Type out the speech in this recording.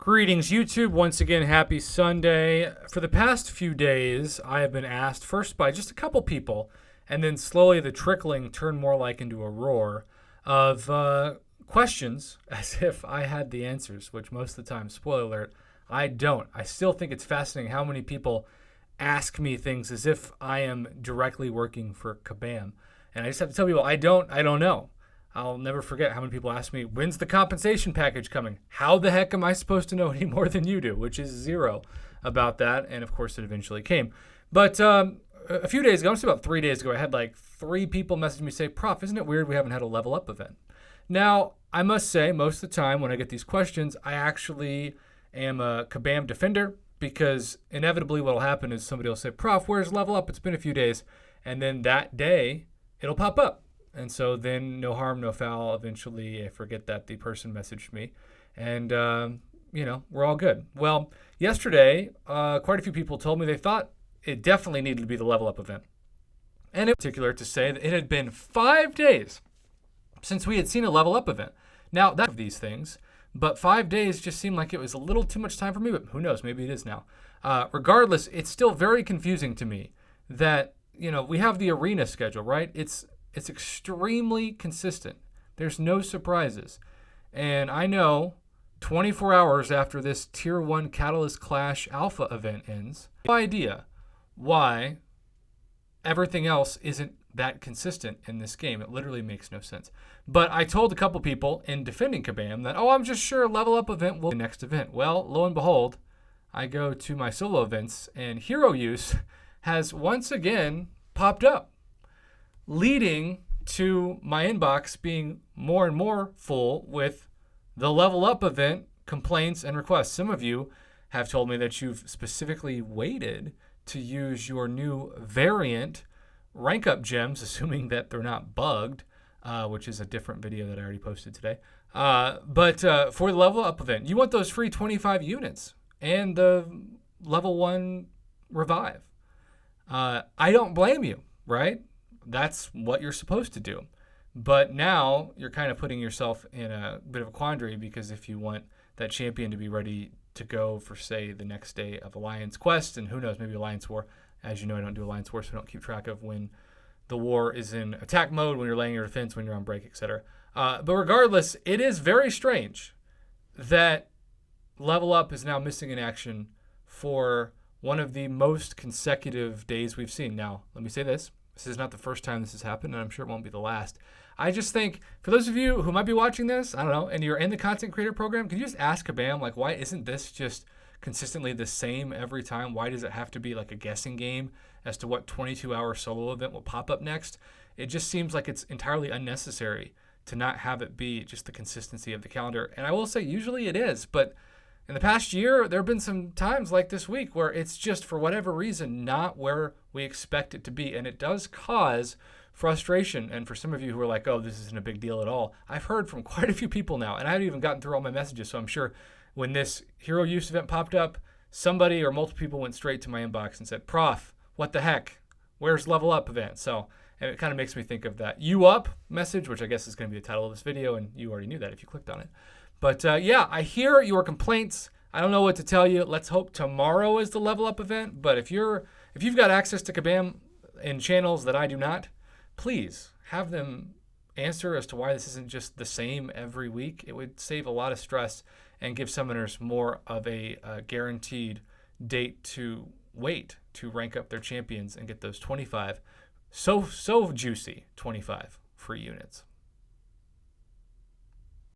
Greetings, YouTube. Once again, happy Sunday. For the past few days, I have been asked first by just a couple people, and then slowly the trickling turned more like into a roar of questions as if I had the answers, which most of the time, spoiler alert, I don't. I still think it's fascinating how many people ask me things as if I am directly working for Kabam. And I just have to tell people, I don't know. I'll never forget how many people ask me, when's the compensation package coming? How the heck am I supposed to know any more than you do? Which is zero about that. And of course, it eventually came. But a few days ago, about 3 days ago, I had like 3 people message me say, Prof, isn't it weird we haven't had a level up event? Now, I must say, most of the time when I get these questions, I actually am a Kabam defender, because inevitably what will happen is somebody will say, Prof, where's level up? It's been a few days. And then that day, it'll pop up. And so then no harm, no foul. Eventually, I forget that the person messaged me. And, we're all good. Well, yesterday, quite a few people told me they thought it definitely needed to be the level up event. And in particular, to say that it had been 5 days since we had seen a level up event. Now, that's of these things, but 5 days just seemed like it was a little too much time for me, but who knows, maybe it is now. Regardless, it's still very confusing to me that, we have the arena schedule, right? It's extremely consistent. There's no surprises. And I know 24 hours after this Tier 1 Catalyst Clash Alpha event ends, no idea why everything else isn't that consistent in this game. It literally makes no sense. But I told a couple people in defending Kabam that, I'm just sure level up event will be the next event. Well, lo and behold, I go to my solo events and hero use has once again popped up, leading to my inbox being more and more full with the level up event complaints and requests. Some of you have told me that you've specifically waited to use your new variant rank up gems, assuming that they're not bugged, which is a different video that I already posted today. But for the level up event, you want those free 25 units and the level 1 revive. I don't blame you, right? That's what you're supposed to do. But now you're kind of putting yourself in a bit of a quandary, because if you want that champion to be ready to go for, say, the next day of Alliance Quest, and who knows, maybe Alliance War. As you know, I don't do Alliance War, so I don't keep track of when the war is in attack mode, when you're laying your defense, when you're on break, etc. But regardless, it is very strange that level up is now missing in action for one of the most consecutive days we've seen. Now, let me say this. This is not the first time this has happened, and I'm sure it won't be the last. I just think, for those of you who might be watching this, I don't know, and you're in the content creator program, can you just ask Kabam, why isn't this just consistently the same every time? Why does it have to be like a guessing game as to what 22-hour solo event will pop up next? It just seems like it's entirely unnecessary to not have it be just the consistency of the calendar. And I will say, usually it is, but in the past year, there have been some times like this week where it's just, for whatever reason, not where we expect it to be. And it does cause frustration. And for some of you who are like, this isn't a big deal at all, I've heard from quite a few people now, and I haven't even gotten through all my messages. So I'm sure when this hero use event popped up, somebody or multiple people went straight to my inbox and said, Prof, what the heck? Where's level up event? So, and it kind of makes me think of that you up message, which I guess is going to be the title of this video. And you already knew that if you clicked on it. But I hear your complaints. I don't know what to tell you. Let's hope tomorrow is the level up event. But if you've got access to Kabam in channels that I do not, please have them answer as to why this isn't just the same every week. It would save a lot of stress and give summoners more of a guaranteed date to wait to rank up their champions and get those 25 so juicy 25 free units.